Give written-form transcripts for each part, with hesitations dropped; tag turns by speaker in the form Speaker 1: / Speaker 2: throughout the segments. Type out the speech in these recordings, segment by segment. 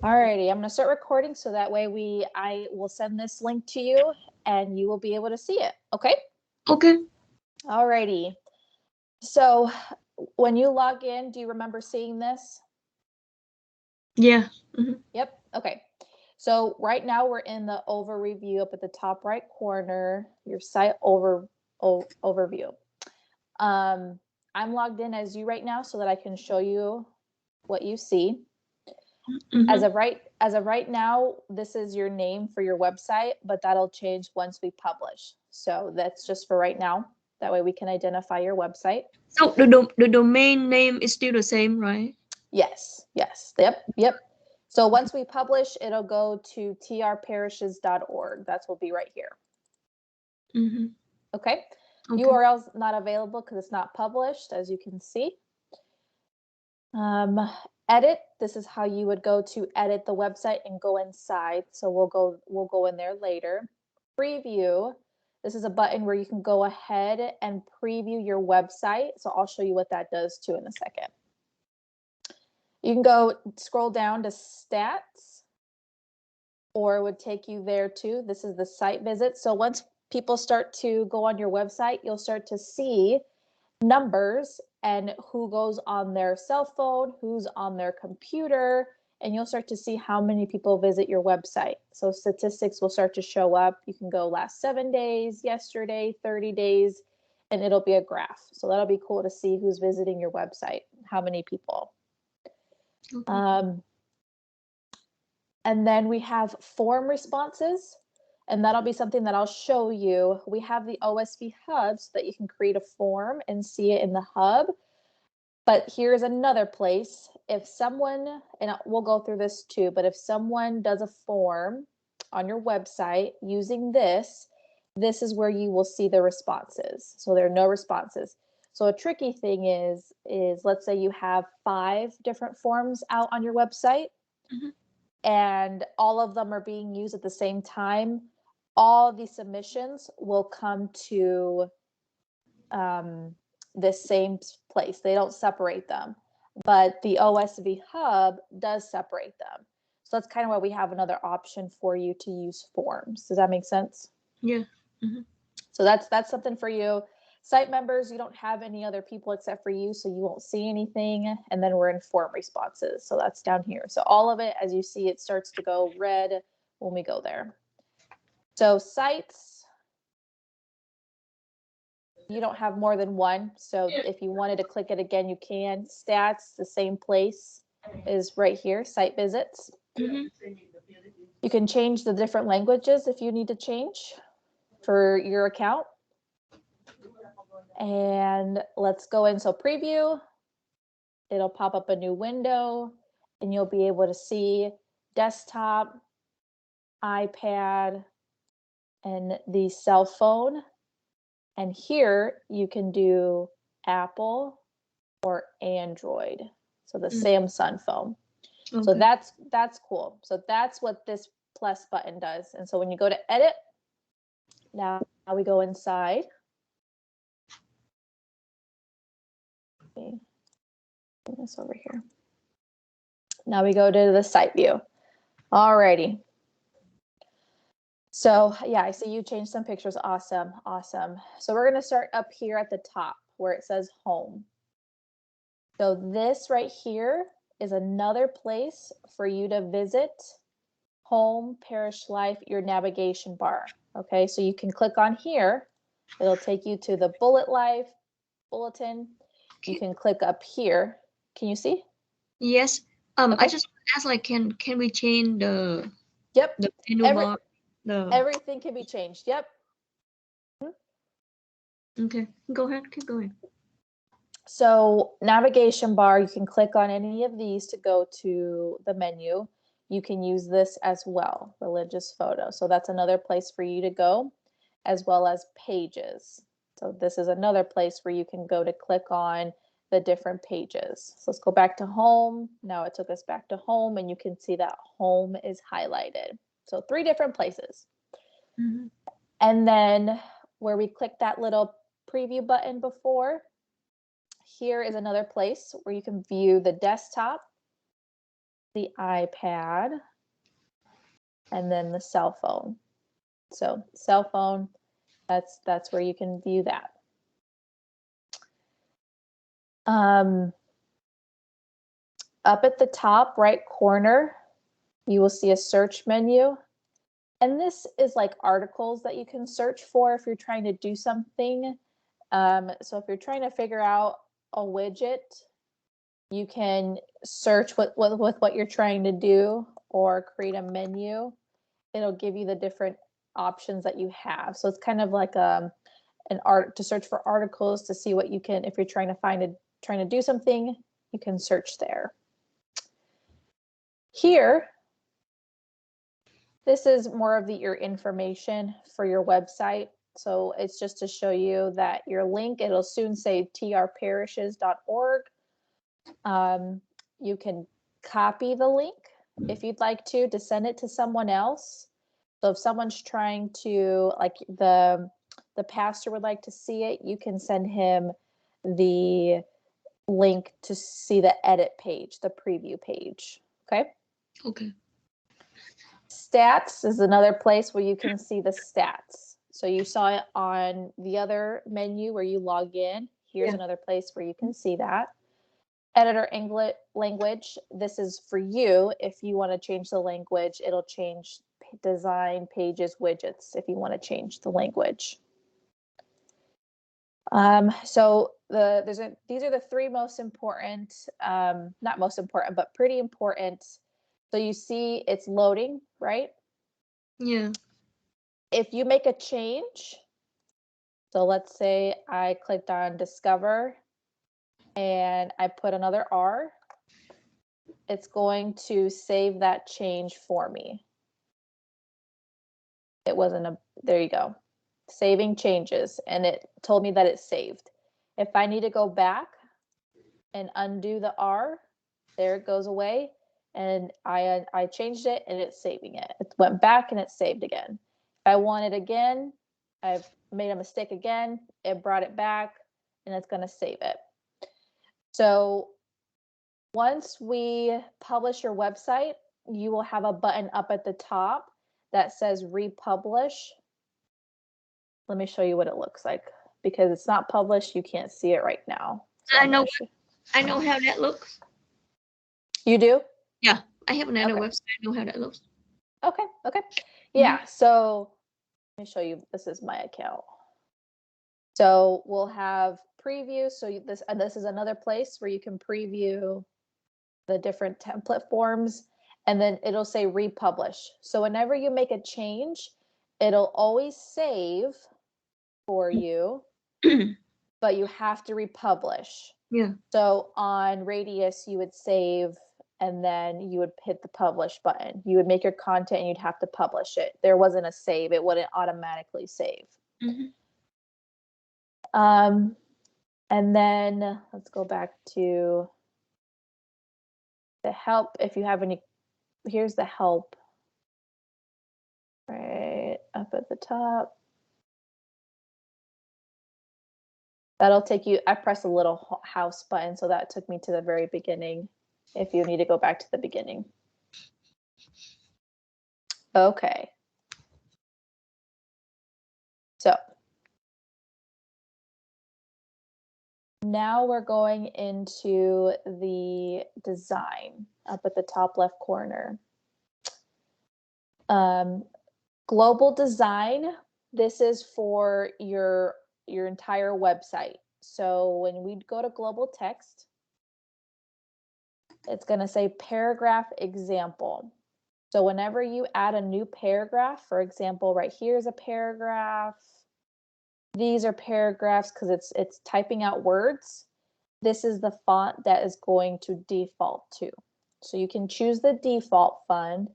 Speaker 1: Alrighty, I'm gonna start recording so that way I will send this link to you and you will be able to see it. Okay?
Speaker 2: Okay.
Speaker 1: Alrighty. So when you log in, do you remember seeing this?
Speaker 2: Yeah. Mm-hmm.
Speaker 1: Yep. Okay. So right now we're in the overview up at the top right corner, your site overview. I'm logged in as you right now so that I can show you what you see.
Speaker 2: Mm-hmm.
Speaker 1: As of right now, this is your name for your website, but that'll change once we publish. So that's just for right now. That way we can identify your website.
Speaker 2: So the domain name is still the same, right?
Speaker 1: Yes. Yep. So once we publish, it'll go to trparishes.org. That will be right here.
Speaker 2: Mm-hmm.
Speaker 1: Okay.
Speaker 2: Okay.
Speaker 1: URL's not available because it's not published, as you can see. Edit. This is how you would go to edit the website and go inside. So we'll go in there later. Preview. This is a button where you can go ahead and preview your website. So I'll show you what that does too in a second. You can go scroll down to stats, or it would take you there too. This is the site visit. So once people start to go on your website, you'll start to see numbers and who goes on their cell phone, who's on their computer, and you'll start to see how many people visit your website. So statistics will start to show up. You can go last 7 days, yesterday, 30 days, and it'll be a graph. So that'll be cool to see who's visiting your website, how many people.
Speaker 2: Okay.
Speaker 1: And then we have form responses, and that'll be something that I'll show you. We have the OSV hub so that you can create a form and see it in the hub. But here's another place. If someone, and we'll go through this too, but if someone does a form on your website using this is where you will see the responses. So there are no responses. So a tricky thing is let's say you have 5 different forms out on your website.
Speaker 2: Mm-hmm.
Speaker 1: And all of them are being used at the same time. All the submissions will come to this same place. They don't separate them, but the OSV hub does separate them. So that's kind of why we have another option for you to use forms. Does that make sense?
Speaker 2: Yeah. Mm-hmm.
Speaker 1: So that's something for you. Site members, you don't have any other people except for you, so you won't see anything. And then we're in form responses. So that's down here. So all of it, as you see, it starts to go red when we go there. So sites, you don't have more than one. So if you wanted to click it again, you can. Stats, the same place is right here, site visits.
Speaker 2: Mm-hmm.
Speaker 1: You can change the different languages if you need to change for your account. And let's go in. So preview, it'll pop up a new window and you'll be able to see desktop, iPad, and the cell phone. And here you can do Apple or Android. So the Samsung phone.
Speaker 2: Okay.
Speaker 1: So that's cool. So that's what this plus button does. And so when you go to edit, now we go inside. Bring this over here. Now we go to the site view. Alrighty. So yeah, I see you changed some pictures. Awesome. So we're going to start up here at the top where it says home. So this right here is another place for you to visit home, parish life, your navigation bar. Okay, so you can click on here. It'll take you to the bulletin. You can click up here. Can you see?
Speaker 2: Yes.
Speaker 1: Okay.
Speaker 2: I just asked, like, can we change the
Speaker 1: the
Speaker 2: menu bar?
Speaker 1: Everything can be changed. Yep.
Speaker 2: Okay, go ahead. Keep going.
Speaker 1: So navigation bar, you can click on any of these to go to the menu. You can use this as well, religious photo. So that's another place for you to go, as well as pages. So this is another place where you can go to click on the different pages. So let's go back to home. Now it took us back to home and you can see that home is highlighted. So 3 different places.
Speaker 2: Mm-hmm.
Speaker 1: And then where we clicked that little preview button before, here is another place where you can view the desktop, the iPad, and then the cell phone. So cell phone, that's where you can view that. Up at the top right corner, you will see a search menu. And this is like articles that you can search for if you're trying to do something. So if you're trying to figure out a widget, you can search with what you're trying to do or create a menu. It'll give you the different options that you have. So it's kind of like an art to search for articles to see what you can, if you're trying to do something, you can search there. Here, this is more of your information for your website. So it's just to show you that your link, it'll soon say trparishes.org. You can copy the link if you'd like to send it to someone else. So if someone's trying to, like the pastor would like to see it, you can send him the link to see the edit page, the preview page. Okay.
Speaker 2: Okay.
Speaker 1: Stats is another place where you can see the stats. So you saw it on the other menu where you log in. Here's another place where you can see that. Editor language, this is for you. If you want to change the language, it'll change design, pages, widgets, if you want to change the language. So these are the three most important, not most important, but pretty important. So you see it's loading, right?
Speaker 2: Yeah.
Speaker 1: If you make a change, so let's say I clicked on discover and I put another R, it's going to save that change for me. It wasn't there you go. Saving changes, and it told me that it's saved. If I need to go back and undo the R, there it goes away, and I changed it and it's saving it. It went back and it's saved again. If I want it again, I've made a mistake again, it brought it back and it's going to save it. So once we publish your website, you will have a button up at the top that says republish. Let me show you what it looks like, because it's not published. You can't see it right now. So
Speaker 2: I know how that looks.
Speaker 1: You do?
Speaker 2: Yeah, I have another website. I know how that looks.
Speaker 1: Okay. Yeah, so let me show you. This is my account. So we'll have preview. So this is another place where you can preview the different template forms, and then it'll say republish. So whenever you make a change, it'll always save for you, but you have to republish.
Speaker 2: Yeah.
Speaker 1: So on Radius, you would save and then you would hit the publish button. You would make your content and you'd have to publish it. There wasn't a save. It wouldn't automatically save. And then let's go back to the help. If you have any, here's the help right up at the top. That'll take you, I pressed a little house button, so that took me to the very beginning if you need to go back to the beginning. Okay. So now we're going into the design up at the top left corner. Global design, this is for your entire website. So when we go to global text, it's going to say paragraph example. So whenever you add a new paragraph, for example, right here is a paragraph. These are paragraphs because it's typing out words. This is the font that is going to default to. So you can choose the default font,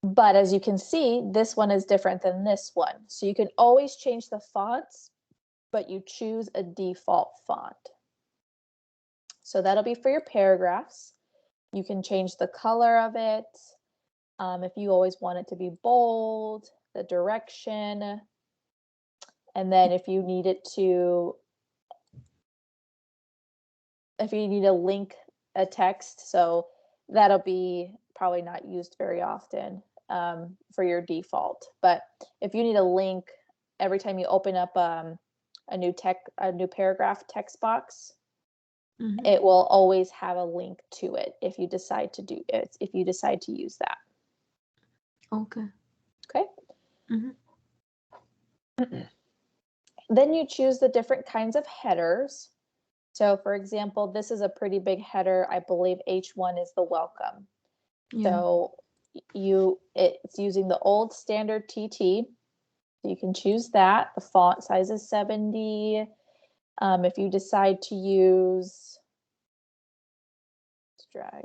Speaker 1: but as you can see, this one is different than this one. So you can always change the fonts, but you choose a default font. So that'll be for your paragraphs. You can change the color of it. If you always want it to be bold, the direction, and then if you need to link a text, so that'll be probably not used very often for your default. But if you need a link every time you open up a new paragraph text box,
Speaker 2: Mm-hmm.
Speaker 1: it will always have a link to it if you decide to do it, if you decide to use that.
Speaker 2: Okay.
Speaker 1: Okay.
Speaker 2: Mm-hmm.
Speaker 1: Then you choose the different kinds of headers. So for example, this is a pretty big header. I believe H1 is the welcome.
Speaker 2: Yeah.
Speaker 1: So it's using the old standard TT. So you can choose that. The font size is 70. If you decide to use, let's drag,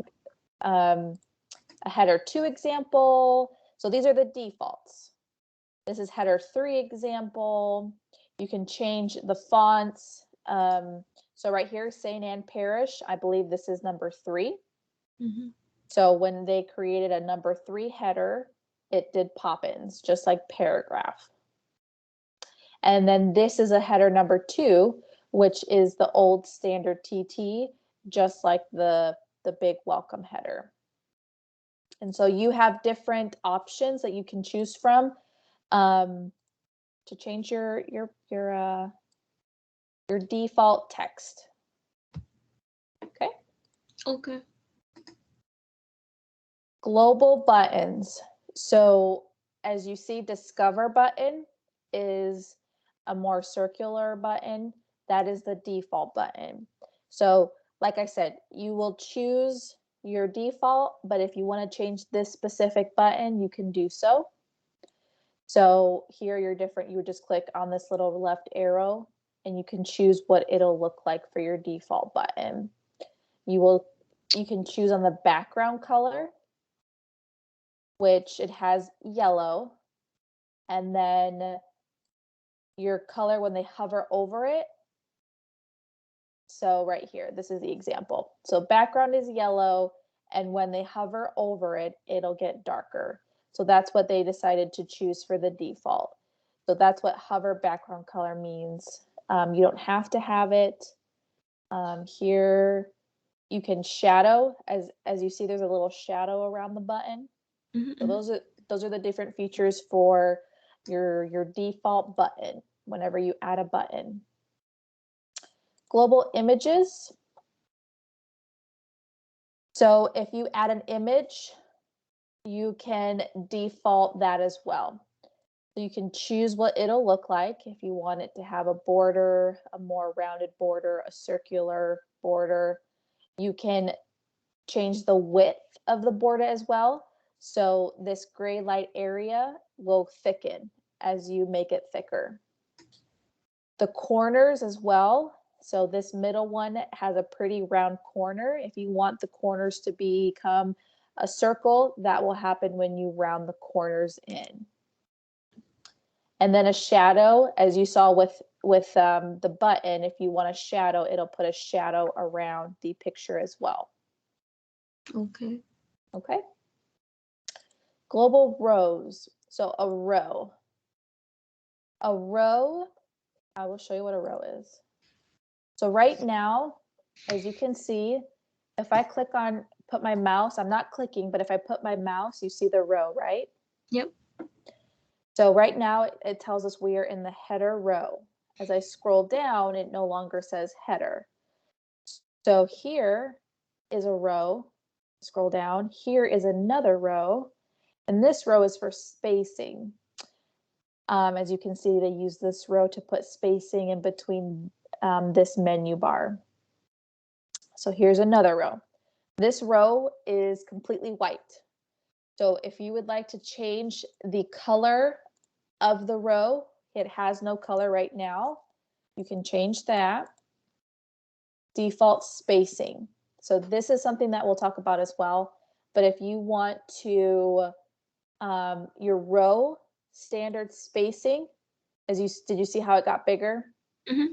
Speaker 1: a header 2 example. So these are the defaults. This is header 3 example. You can change the fonts. So right here, St. Anne Parish, I believe this is number 3.
Speaker 2: Mm-hmm.
Speaker 1: So when they created a number 3 header, it did pop-ins, just like paragraph. And then this is a header number 2, which is the old standard TT, just like the big welcome header. And so you have different options that you can choose from to change your default text. Okay.
Speaker 2: Okay.
Speaker 1: Global buttons. So as you see, Discover button is a more circular button. That is the default button. So like I said, you will choose your default, but if you want to change this specific button, you can do so. So here you're different. You would just click on this little left arrow and you can choose what it'll look like for your default button. You can choose on the background color, which it has yellow, and then your color when they hover over it. So right here, this is the example. So background is yellow, and when they hover over it, it'll get darker. So that's what they decided to choose for the default. So that's what hover background color means. You don't have to have it. Here you can shadow, as you see, there's a little shadow around the button.
Speaker 2: Mm-hmm.
Speaker 1: So those are the different features for your default button whenever you add a button. Global images. So if you add an image, you can default that as well. So you can choose what it'll look like. If you want it to have a border, a more rounded border, a circular border, you can change the width of the border as well. So this gray light area will thicken as you make it thicker. The corners as well. So this middle one has a pretty round corner. If you want the corners to become a circle, that will happen when you round the corners in. And then a shadow, as you saw with the button, if you want a shadow, it'll put a shadow around the picture as well.
Speaker 2: Okay.
Speaker 1: Okay. Global rows. So a row. A row, I will show you what a row is. So right now, as you can see, if I click on, put my mouse, I'm not clicking, but if I put my mouse, you see the row, right?
Speaker 2: Yep.
Speaker 1: So right now it tells us we are in the header row. As I scroll down, it no longer says header. So here is a row. Scroll down. Here is another row. And this row is for spacing. As you can see, they use this row to put spacing in between this menu bar. So here's another row. This row is completely white. So if you would like to change the color of the row, it has no color right now. You can change that. Default spacing. So this is something that we'll talk about as well. But if you want to, your row standard spacing, did you see how it got bigger?
Speaker 2: Mm-hmm.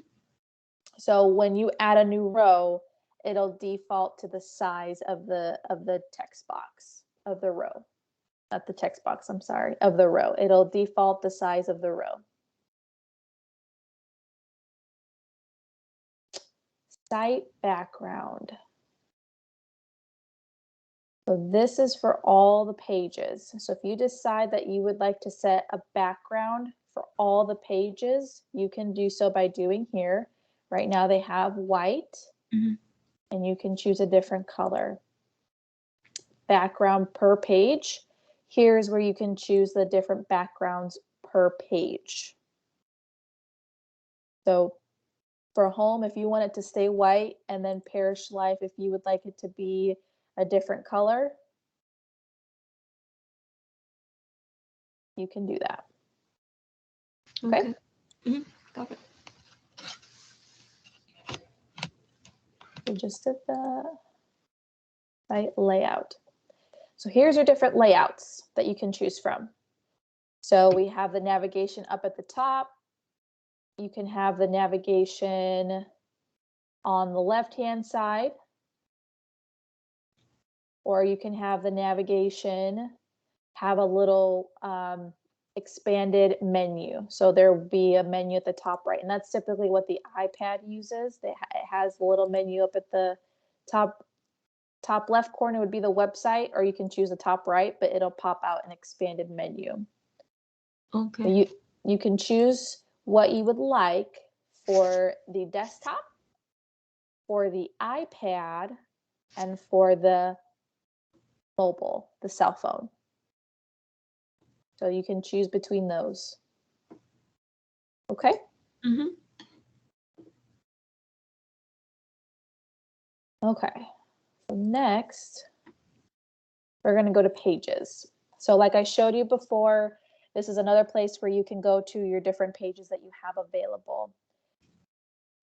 Speaker 1: So when you add a new row, it'll default to the size of the text box of the row. Not the text box, I'm sorry, of the row. It'll default the size of the row. Site background. So this is for all the pages. So if you decide that you would like to set a background for all the pages, you can do so by doing here. Right now they have white, and you can choose a different color. Background per page. Here's where you can choose the different backgrounds per page. So for home, if you want it to stay white, and then Parish Life, if you would like it to be a different color, you can do that. Okay.
Speaker 2: Got it.
Speaker 1: We just did the site layout. So here's your different layouts that you can choose from. So we have the navigation up at the top. You can have the navigation on the left-hand side, or you can have the navigation have a little expanded menu. So there will be a menu at the top right, and that's typically what the iPad uses. It has a little menu up at the top left corner would be the website, or you can choose the top right, but it'll pop out an expanded menu.
Speaker 2: Okay.
Speaker 1: So you can choose what you would like for the desktop, for the iPad, and for the mobile, the cell phone. So you can choose between those. Okay? Okay. So next, we're going to go to pages. So like I showed you before, this is another place where you can go to your different pages that you have available.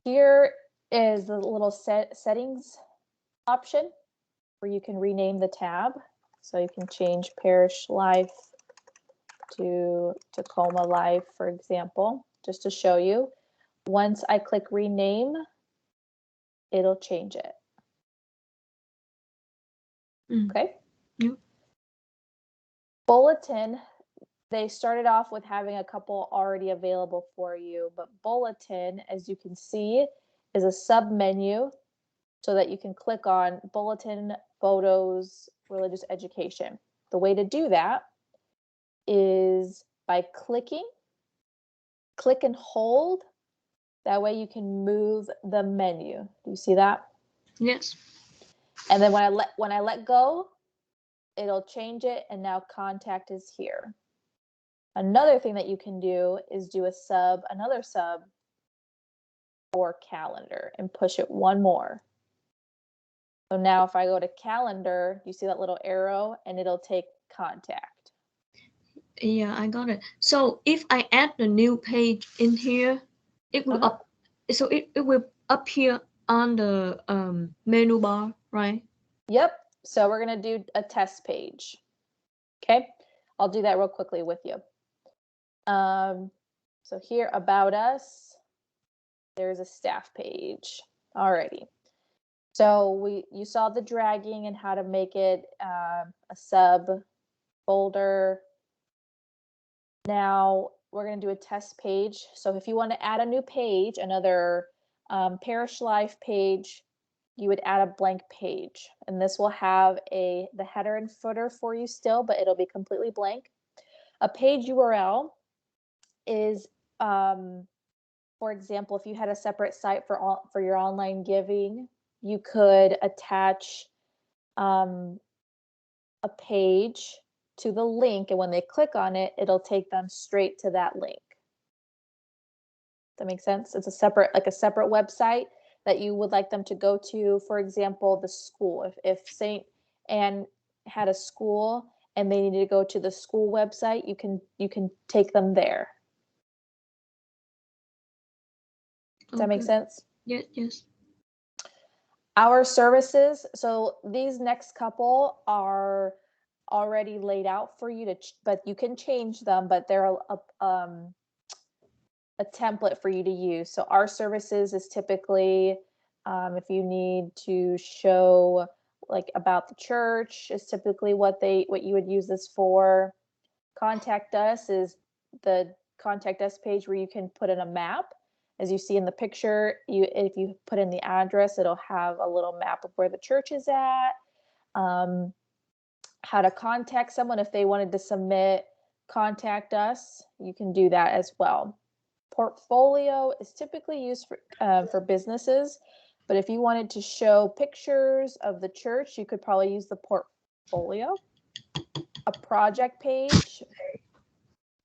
Speaker 1: Here is the little settings option where you can rename the tab. So you can change Parish Life to Tacoma Life, for example, just to show you. Once I click rename, it'll change it. Okay?
Speaker 2: Yep.
Speaker 1: Bulletin, they started off with having a couple already available for you, but Bulletin, as you can see, is a sub menu so that you can click on Bulletin, Photos, Religious Education. The way to do that is by click and hold. That way you can move the menu. Do you see that?
Speaker 2: Yes.
Speaker 1: And then when I let go, it'll change it, and now contact is here. Another thing that you can do is do another sub for calendar, and push it one more. So now if I go to calendar, you see that little arrow, and it'll take contact.
Speaker 2: Yeah, I got it. So if I add the new page in here, it will it will appear on the menu bar, right?
Speaker 1: Yep. So we're going to do a test page. Okay. I'll do that real quickly with you. So here, about us, there's a staff page. Alrighty. So you saw the dragging and how to make it a sub folder. Now we're going to do a test page. So if you want to add a new page, another Parish Life page, you would add a blank page, and this will have the header and footer for you still, but it'll be completely blank. A page URL is, for example, if you had a separate site for your online giving, you could attach a page to the link, and when they click on it, it'll take them straight to that link. That makes sense? It's a separate website that you would like them to go to. For example, the school. If St. Anne had a school and they needed to go to the school website, you can take them there. Does that make sense?
Speaker 2: Yes.
Speaker 1: Our services, so these next couple are already laid out for you but you can change them, but they're a template for you to use. So our services is typically, if you need to show like about the church, is typically what you would use this for. Contact us is the contact us page where you can put in a map. As you see in the picture, if you put in the address, it'll have a little map of where the church is at. how to contact someone if they wanted to submit, contact us. You can do that as well. Portfolio is typically used for businesses, but if you wanted to show pictures of the church, you could probably use the portfolio. A project page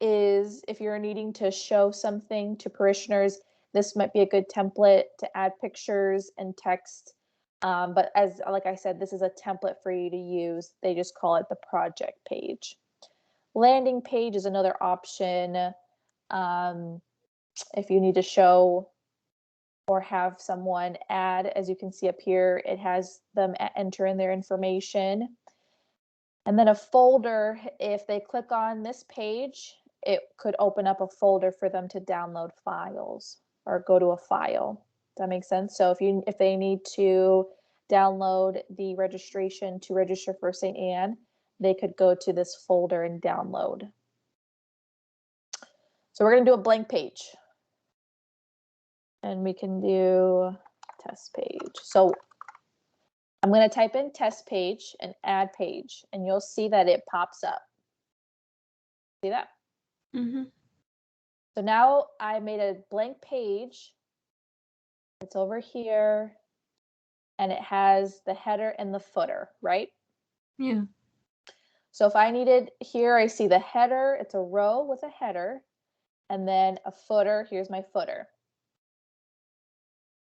Speaker 1: is if you're needing to show something to parishioners, this might be a good template to add pictures and text. But like I said, this is a template for you to use. They just call it the project page. Landing page is another option. If you need to show or have someone add, as you can see up here, it has them enter in their information. And then a folder, if they click on this page, it could open up a folder for them to download files or go to a file. Does that make sense? So if they need to download the registration to register for St. Anne, they could go to this folder and download. So we're going to do a blank page. And we can do test page. So I'm going to type in test page and add page, and you'll see that it pops up. See that?
Speaker 2: Mm-hmm.
Speaker 1: So now I made a blank page. It's over here, and it has the header and the footer, right?
Speaker 2: Yeah.
Speaker 1: So if I needed here, I see the header. It's a row with a header, and then a footer. Here's my footer.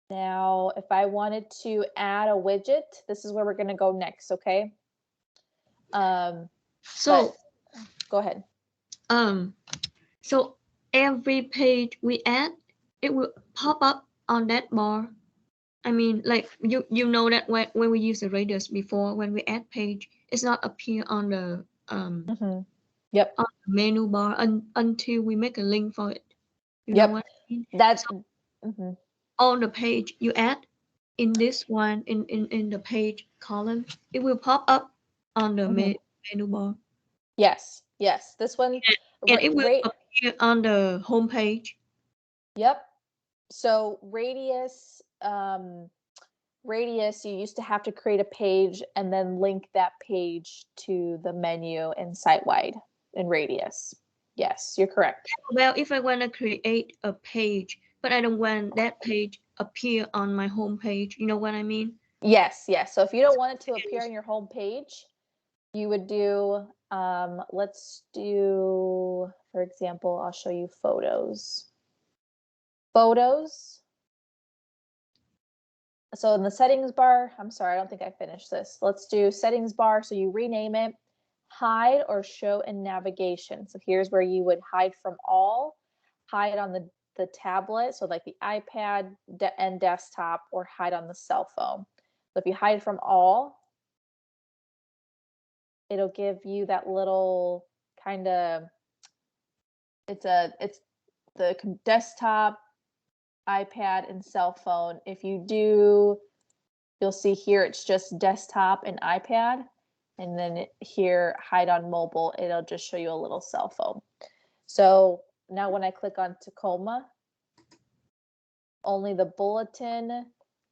Speaker 1: Now, if I wanted to add a widget, this is where we're going to go next, okay?
Speaker 2: So
Speaker 1: go ahead.
Speaker 2: So every page we add, it will pop up on that bar. I mean, like you know that when we use the radius before, when we add page, it's not appear on the
Speaker 1: Yep.
Speaker 2: on the menu bar until we make a link for it. You
Speaker 1: Yep.
Speaker 2: know what I mean?
Speaker 1: That's
Speaker 2: so, on the page you add in this one in the page column, it will pop up on the menu bar.
Speaker 1: Yes. This one
Speaker 2: and it will appear on the home page.
Speaker 1: Yep. So radius, you used to have to create a page and then link that page to the menu in site-wide in radius. Yes, you're correct.
Speaker 2: Well, if I want to create a page, but I don't want that page appear on my home page, you know what I mean?
Speaker 1: Yes. So if you don't want it to appear on your home page, you would do, let's do, for example, I'll show you photos. So in the settings bar, I'm sorry, I don't think I finished this. Let's do settings bar. So you rename it, hide or show in navigation. So here's where you would hide from all, hide on the tablet, so like the iPad and desktop, or hide on the cell phone. So if you hide from all, it'll give you that little kind of, it's the desktop, iPad, and cell phone. If you do, you'll see here it's just desktop and iPad, and then here hide on mobile, it'll just show you a little cell phone. So now when I click on Tacoma, only the bulletin,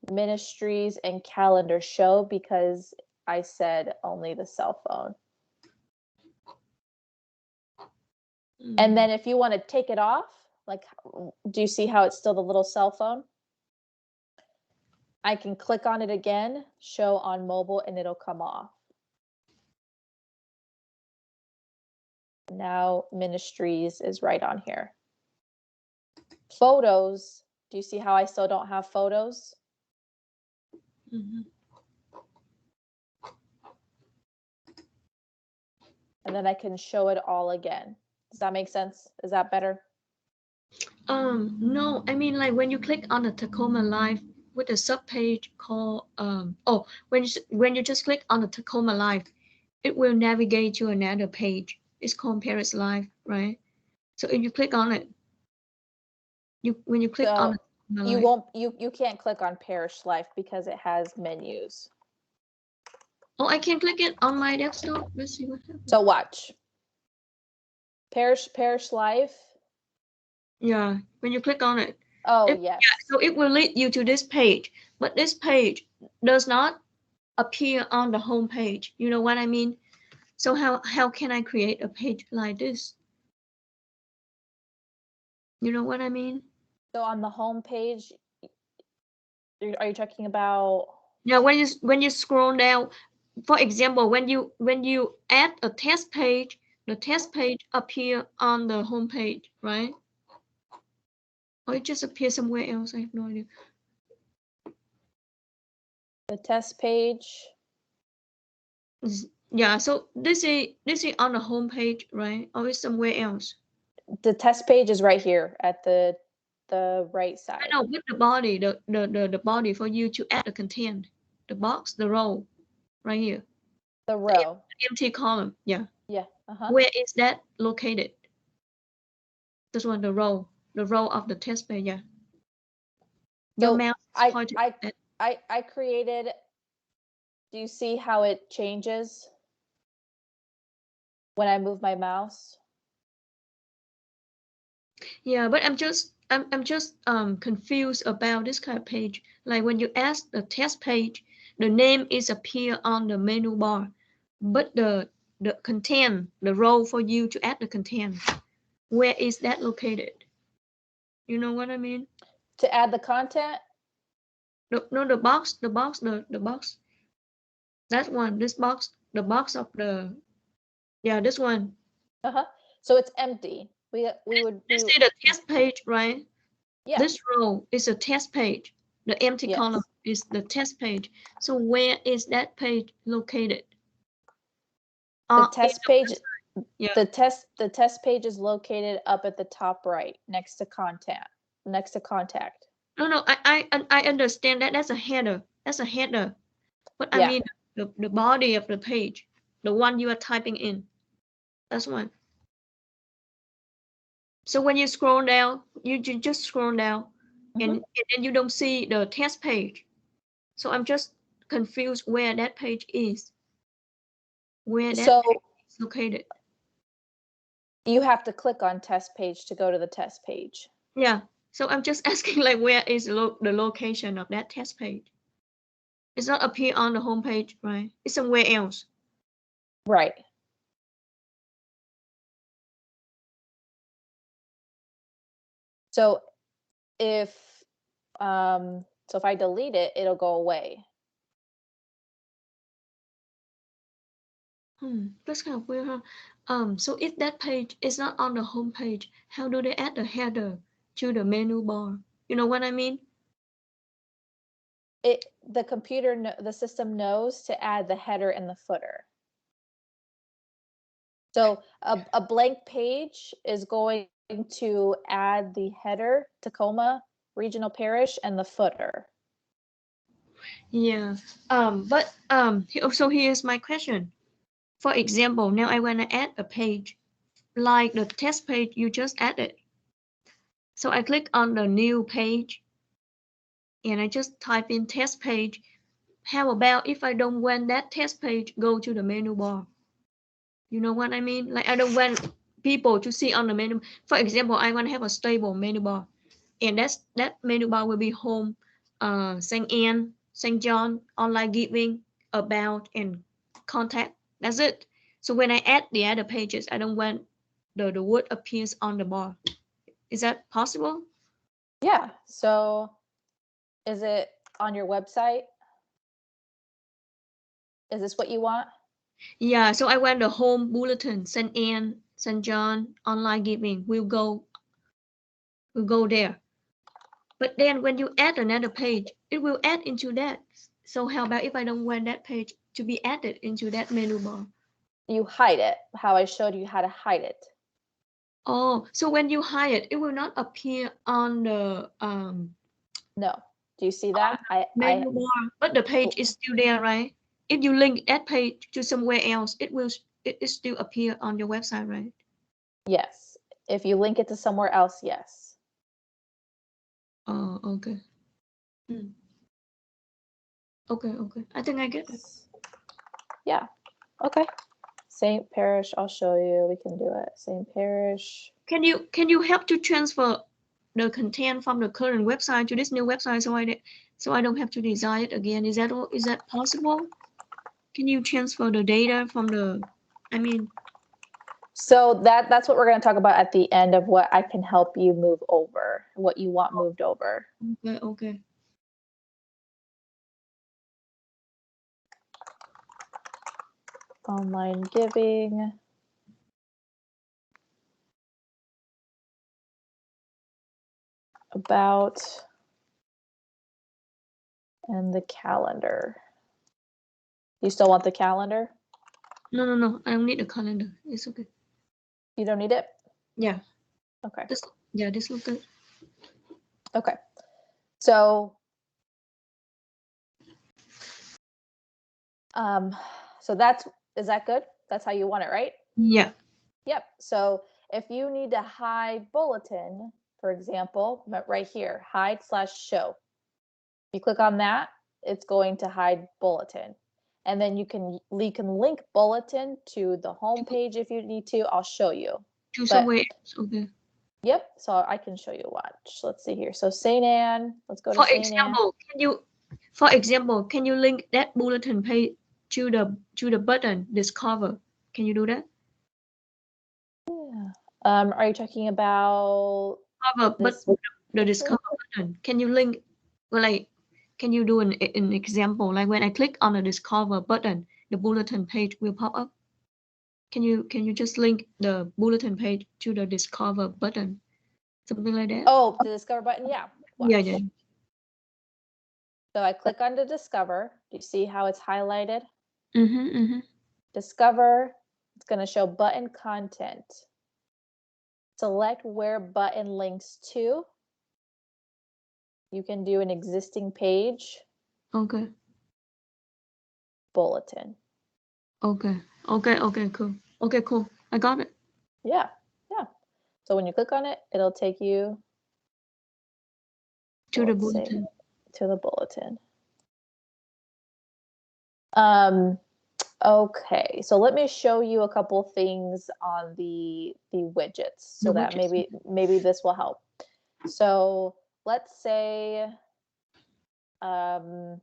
Speaker 1: ministries, and calendar show because I said only the cell phone. And then if you want to take it off, like, do you see how it's still the little cell phone? I can click on it again, show on mobile, and it'll come off. Now ministries is right on here. Photos, do you see how I still don't have photos? And then I can show it all again. Does that make sense? Is that better?
Speaker 2: No, I mean, like when you click on the Tacoma Live with a subpage called when you just click on the Tacoma Live, it will navigate to another page. It's called Paris Live, right? So if you click on it, when you click on it,
Speaker 1: you can't click on Parish Life because it has menus.
Speaker 2: Oh, I can click it on my desktop. Let's see what happens.
Speaker 1: So watch. Parish Life.
Speaker 2: Yeah, when you click on it.
Speaker 1: Oh, yes.
Speaker 2: Yeah, so it will lead you to this page, but this page does not appear on the home page. You know what I mean? So how can I create a page like this? You know what I mean?
Speaker 1: So on the home page, are you talking about?
Speaker 2: Yeah, when you scroll down, for example, when you add a test page, the test page appear on the home page, right? Or it just appears somewhere else. I have no idea.
Speaker 1: The test page.
Speaker 2: Yeah, so this is on the home page, right? Or it's somewhere else.
Speaker 1: The test page is right here at the right
Speaker 2: I
Speaker 1: side.
Speaker 2: know with the body, the body for you to add the content, the box, the row, right here.
Speaker 1: The row.
Speaker 2: The empty column. Yeah.
Speaker 1: Yeah. Uh-huh.
Speaker 2: Where is that located? This one, the row of the test page. Yeah. Your
Speaker 1: So
Speaker 2: mouse is
Speaker 1: I
Speaker 2: pointed
Speaker 1: I
Speaker 2: at.
Speaker 1: I created. Do you see how it changes when I move my mouse?
Speaker 2: Yeah, but I'm just confused about this kind of page. Like when you ask the test page, the name is appear on the menu bar, but the content, the row for you to add the content, where is that located? You know what I mean?
Speaker 1: To add the content?
Speaker 2: No, the box. That one, this box, the box of the, yeah, this one.
Speaker 1: Uh-huh. So it's empty.
Speaker 2: This is the test page, right?
Speaker 1: Yeah.
Speaker 2: This row is a test page. The empty column
Speaker 1: Yes.
Speaker 2: is the test page. So where is that page located?
Speaker 1: The
Speaker 2: In
Speaker 1: test
Speaker 2: the
Speaker 1: page
Speaker 2: website. Yeah.
Speaker 1: the test page is located up at the top right next to contact.
Speaker 2: No, I understand that. That's a header. That's a header. But I
Speaker 1: Yeah.
Speaker 2: mean the body of the page, the one you are typing in. That's one. So when you scroll down, you just scroll down,
Speaker 1: Mm-hmm.
Speaker 2: and then you don't see the test page. So I'm just confused where that page is. Where that
Speaker 1: So
Speaker 2: page is located.
Speaker 1: you have to click on test page to go to the test page.
Speaker 2: Yeah. So I'm just asking like where is the location of that test page? It's not appear on the home page, right? It's somewhere else.
Speaker 1: Right. So if if I delete it, it'll go away.
Speaker 2: That's kind of weird, huh? So if that page is not on the home page, how do they add the header to the menu bar? You know what I mean?
Speaker 1: The system knows to add the header and the footer. So a blank page is going to add the header, Tacoma Regional Parish, and the footer.
Speaker 2: Yeah. So here's my question. For example, now I want to add a page like the test page you just added. So I click on the new page and I just type in test page. How about if I don't want that test page go to the menu bar? You know what I mean? Like I don't want people to see on the menu. For example, I want to have a stable menu bar, and that menu bar will be home, Saint Anne, Saint John, online giving, about, and contact. That's it. So when I add the other pages, I don't want the word appears on the bar. Is that possible?
Speaker 1: Yeah. So is it on your website? Is this what you want?
Speaker 2: Yeah. So I want the home bulletin, Saint Anne, Saint John, online giving. Will go there. But then when you add another page, it will add into that. So how about if I don't want that page to be added into that menu bar?
Speaker 1: You hide it, how I showed you how to hide it.
Speaker 2: Oh, so when you hide it, it will not appear on the
Speaker 1: No. Do you see that?
Speaker 2: menu bar, but the page is still there, right? If you link that page to somewhere else, it still appear on your website, right?
Speaker 1: Yes. If you link it to somewhere else, yes.
Speaker 2: Oh, okay. Hmm. Okay. I think I get it.
Speaker 1: Yeah. Okay. St. Parish, I'll show you. We can do it. St. Parish.
Speaker 2: Can you help to transfer the content from the current website to this new website so I don't have to design it again? Is that possible? Can you transfer the data from the I mean,
Speaker 1: So that's what we're going to talk about at the end of what I can help you move over, what you want moved over.
Speaker 2: okay, okay.
Speaker 1: Online giving. About. And the calendar. You still want the calendar?
Speaker 2: No. I don't need a calendar. It's okay.
Speaker 1: You don't need it?
Speaker 2: Yeah.
Speaker 1: Okay.
Speaker 2: This look good.
Speaker 1: Okay. So is that good? That's how you want it, right?
Speaker 2: Yeah.
Speaker 1: Yep. So if you need to hide bulletin, for example, right here, hide/show. You click on that, it's going to hide bulletin. And then you can link bulletin to the home page if you need to. I'll show you.
Speaker 2: To somewhere else. Okay.
Speaker 1: Yep. So I can show you. Watch. Let's see here. So St. Anne. Let's go to St. Anne.
Speaker 2: For example, can you link that bulletin page to the button Discover? Can you do that?
Speaker 1: Yeah. Are you talking about this?
Speaker 2: The Discover button? Can you link? Well, like, can you do an example? Like when I click on the Discover button, the bulletin page will pop up. Can you just link the bulletin page to the Discover button? Something like that?
Speaker 1: Oh, the Discover button? Yeah. Watch.
Speaker 2: Yeah.
Speaker 1: So I click on to Discover. Do you see how it's highlighted?
Speaker 2: Mm-hmm.
Speaker 1: Discover. It's going to show button content. Select where button links to. You can do an existing page.
Speaker 2: Okay.
Speaker 1: Bulletin.
Speaker 2: Okay, cool. Okay, cool. I got it.
Speaker 1: Yeah. So when you click on it, it'll take you
Speaker 2: To the bulletin.
Speaker 1: To the bulletin. Okay, so let me show you a couple things on the widgets so that maybe this will help. So let's say, let's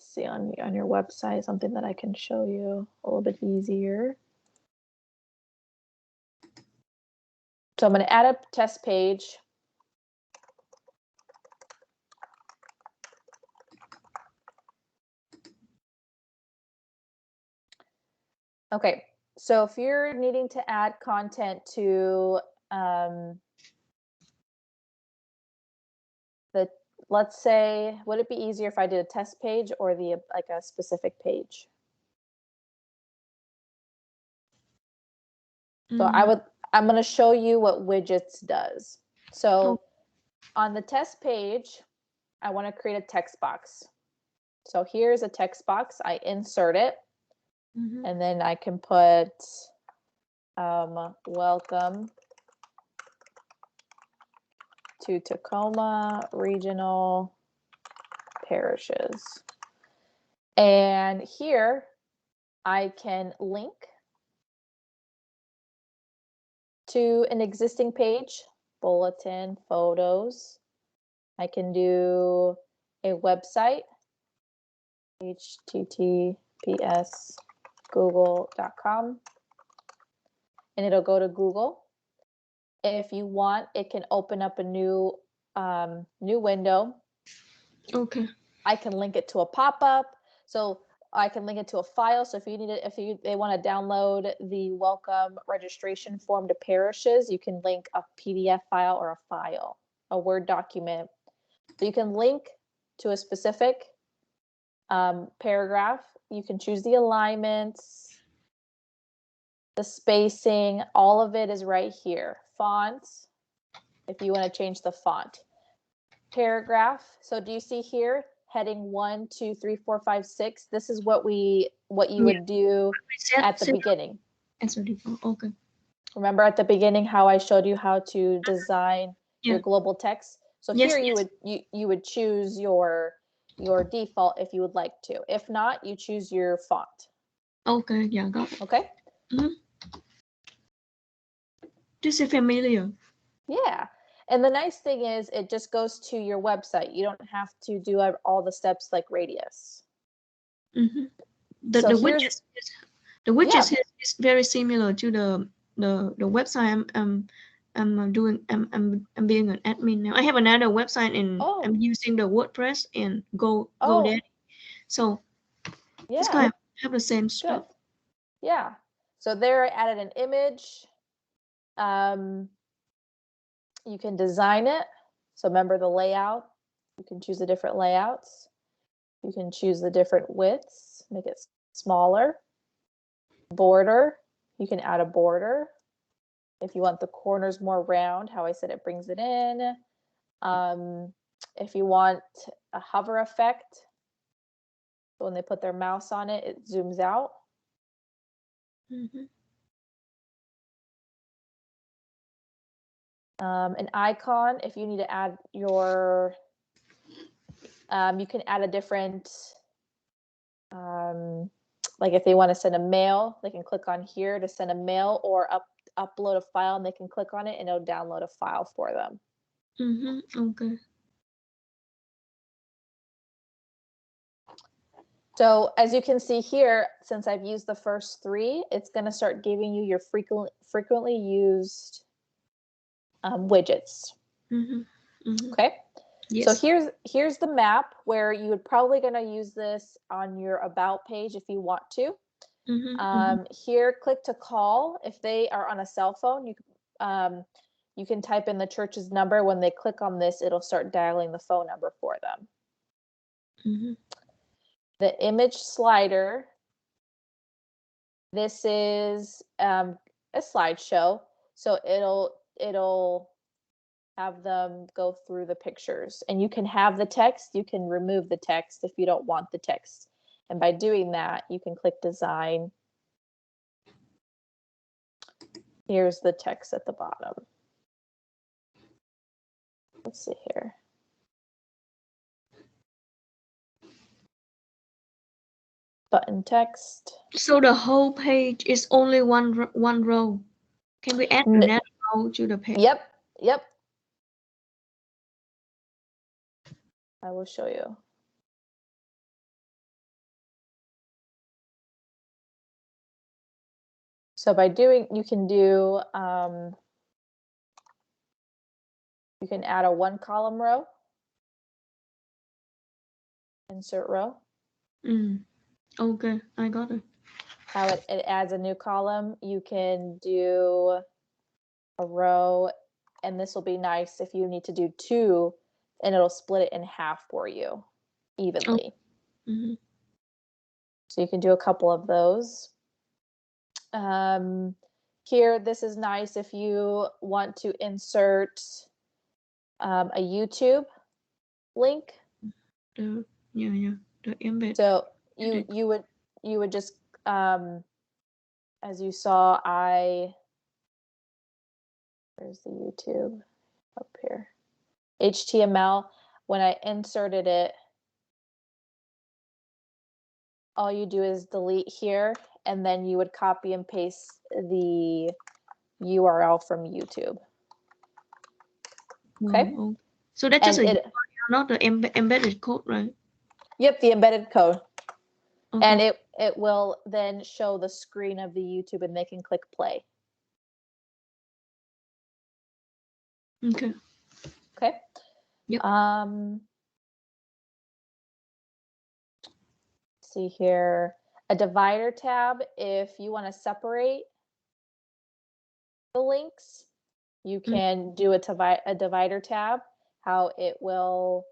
Speaker 1: see on your website, something that I can show you a little bit easier. So I'm going to add a test page. Okay, so if you're needing to add content to let's say, would it be easier if I did a test page or like a specific page? So I'm going to show you what widgets does. So on the test page, I want to create a text box. So here's a text box. I insert it, and then I can put welcome to Tacoma Regional Parishes. And here I can link to an existing page, bulletin, photos. I can do a website, https google.com, and it'll go to Google. If you want, it can open up a new window.
Speaker 2: Okay.
Speaker 1: I can link it to a pop-up. So I can link it to a file. So if you need it, they want to download the welcome registration form to parishes, you can link a PDF file or a Word document. So you can link to a specific paragraph. You can choose the alignments, the spacing, all of it is right here. Fonts, if you want to change the font. Paragraph. So do you see here? Heading 1, 2, 3, 4, 5, 6. This is what you would do at the beginning.
Speaker 2: Okay.
Speaker 1: Remember at the beginning how I showed you how to design your global text? So here you would choose your default if you would like to. If not, you choose your font.
Speaker 2: Okay, yeah, got it.
Speaker 1: Okay.
Speaker 2: This is familiar.
Speaker 1: Yeah. And the nice thing is it just goes to your website. You don't have to do all the steps like Radius.
Speaker 2: the
Speaker 1: So
Speaker 2: the
Speaker 1: here's,
Speaker 2: widgets the widgets
Speaker 1: yeah.
Speaker 2: here is very similar to the website I'm doing. I'm being an admin now. I have another website and
Speaker 1: Oh,
Speaker 2: I'm using the WordPress and
Speaker 1: oh,
Speaker 2: GoDaddy. So it's
Speaker 1: yeah,
Speaker 2: kind of have the same
Speaker 1: good.
Speaker 2: stuff.
Speaker 1: Yeah. So there I added an image. You can design it. So remember the layout. You can choose the different layouts. You can choose the different widths, make it smaller. Border, you can add a border. If you want the corners more round, how I said it brings it in. If you want a hover effect, so when they put their mouse on it, it zooms out.
Speaker 2: Mm-hmm.
Speaker 1: An icon, if you need to add your, you can add a different, like if they want to send a mail, they can click on here to send a mail or upload a file and they can click on it and it'll download a file for them.
Speaker 2: Mm-hmm. Okay.
Speaker 1: So as you can see here, since I've used the first three, it's going to start giving you your frequently used widgets.
Speaker 2: Mm-hmm. Mm-hmm.
Speaker 1: Okay. So
Speaker 2: Yes.
Speaker 1: here's the map where you would probably going to use this on your about page if you want to.
Speaker 2: Mm-hmm. Mm-hmm.
Speaker 1: Here, click to call. If they are on a cell phone, you can type in the church's number. When they click on this, it'll start dialing the phone number for them.
Speaker 2: Mm-hmm.
Speaker 1: The image slider. This is a slideshow, so it'll have them go through the pictures, and you can have the text. You can remove the text if you don't want the text, and by doing that, you can click design. Here's the text at the bottom. Let's see here. Button text.
Speaker 2: So the whole page is only one row. Can we add another row to the page?
Speaker 1: Yep, yep. I will show you. So by doing, you can do, you can add a 1-column row. Insert row.
Speaker 2: Okay, I got it.
Speaker 1: How it adds a new column. You can do a row, and this will be nice if you need to do 2, and it'll split it in half for you evenly.
Speaker 2: Oh. Mm-hmm.
Speaker 1: So you can do a couple of those. Here, this is nice if you want to insert a YouTube link.
Speaker 2: The the embed.
Speaker 1: So you would just as you saw, where's the YouTube up here? HTML. When I inserted it, all you do is delete here, and then you would copy and paste the URL from YouTube. Okay.
Speaker 2: Oh. So that's just
Speaker 1: And
Speaker 2: a not the embedded code, right?
Speaker 1: Yep, the embedded code.
Speaker 2: Okay.
Speaker 1: And it will then show the screen of the YouTube, and they can click play.
Speaker 2: Okay.
Speaker 1: Okay.
Speaker 2: Yep.
Speaker 1: See here, a divider tab. If you want to separate the links, you can do a divider tab. How it will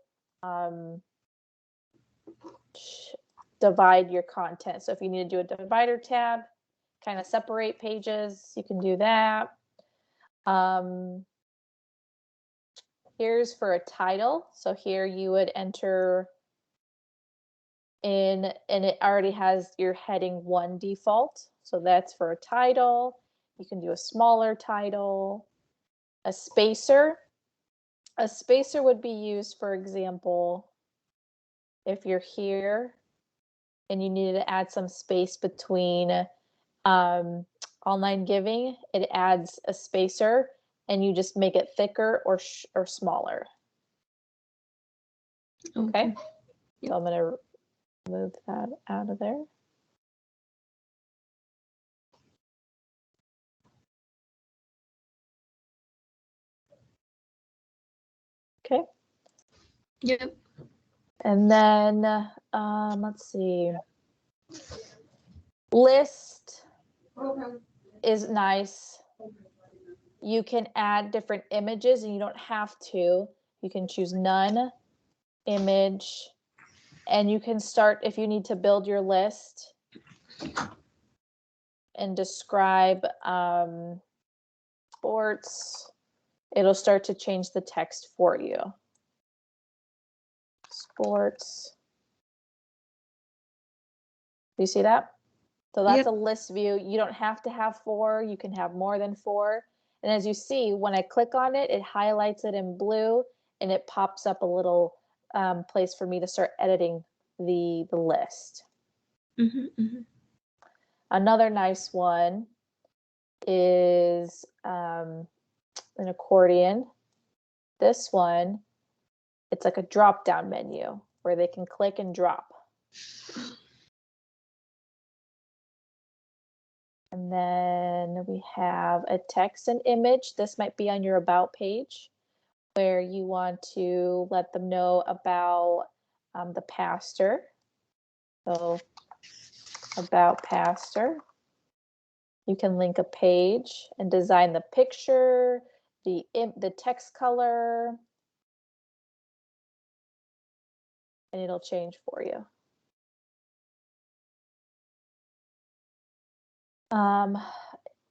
Speaker 1: divide your content. So if you need to do a divider tab, kind of separate pages, you can do that. Here's for a title. So here you would enter in, and it already has your heading 1 default. So that's for a title. You can do a smaller title. A spacer. A spacer would be used, for example, if you're here and you needed to add some space between online giving, it adds a spacer, and you just make it thicker or smaller. Okay.
Speaker 2: Yep.
Speaker 1: So I'm going to move that out of there.
Speaker 2: Yep.
Speaker 1: And then, let's see. List is nice. You can add different images and you don't have to. You can choose none, image, and you can start if you need to build your list and describe sports. It'll start to change the text for you. Sports. Do you see that? So that's
Speaker 2: Yep.
Speaker 1: a list view. You don't have to have 4. You can have more than 4. And as you see, when I click on it, it highlights it in blue and it pops up a little place for me to start editing the list. Another nice one is an accordion. This one, it's like a drop down menu where they can click and drop. And then we have a text and image. This might be on your about page where you want to let them know about the pastor. So about pastor. You can link a page and design the picture, the text color, and it'll change for you.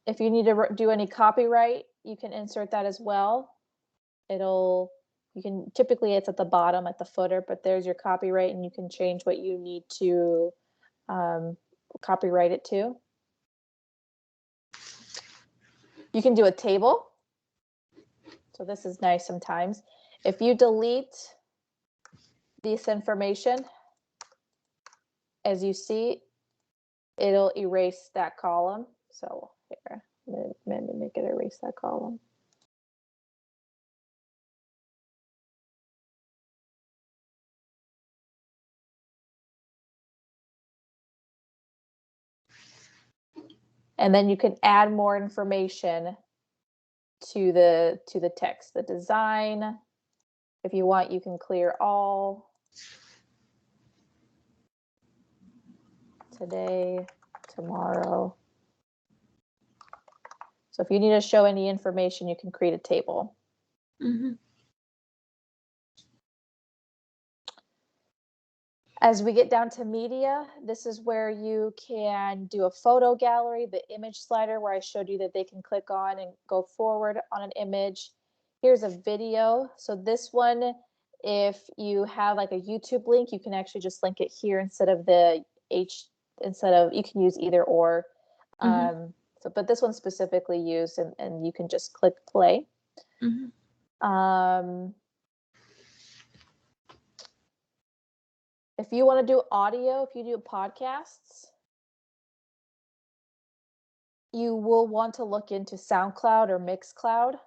Speaker 1: If you need to do any copyright, you can insert that as well. Typically it's at the bottom, at the footer, but there's your copyright and you can change what you need to copyright it to. You can do a table. So this is nice sometimes. If you delete this information, as you see, it'll erase that column. So here, let me make it erase that column. And then you can add more information to the text, the design. If you want, you can clear all. Today, tomorrow. So if you need to show any information, you can create a table. As we get down to media, this is where you can do a photo gallery, the image slider where I showed you that they can click on and go forward on an image. Here's a video. So this one, if you have like a YouTube link, you can actually just link it here instead of you can use either or. But this one's specifically used and you can just click play. If you want to do audio, if you do podcasts, you will want to look into SoundCloud or Mixcloud.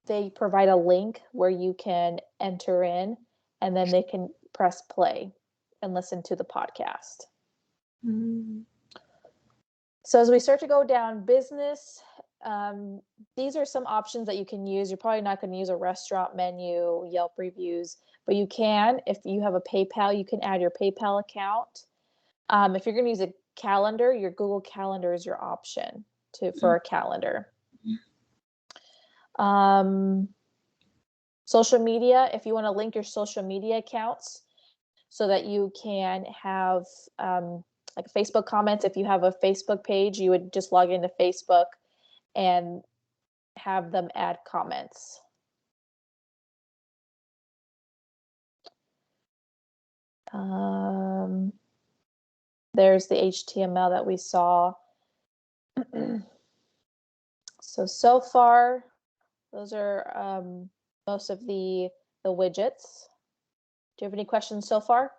Speaker 1: They provide a link where you can enter in and then they can press play and listen to the podcast. So as we start to go down business, these are some options that you can use. You're probably not going to use a restaurant menu, Yelp reviews, but you can. If you have a PayPal, you can add your PayPal account. If you're going to use a calendar, your Google Calendar is your option for a calendar. Social media, if you want to link your social media accounts so that you can have like Facebook comments. If you have a Facebook page, you would just log into Facebook and have them add comments. There's the HTML that we saw. So far, those are most of the widgets. Do you have any questions so far?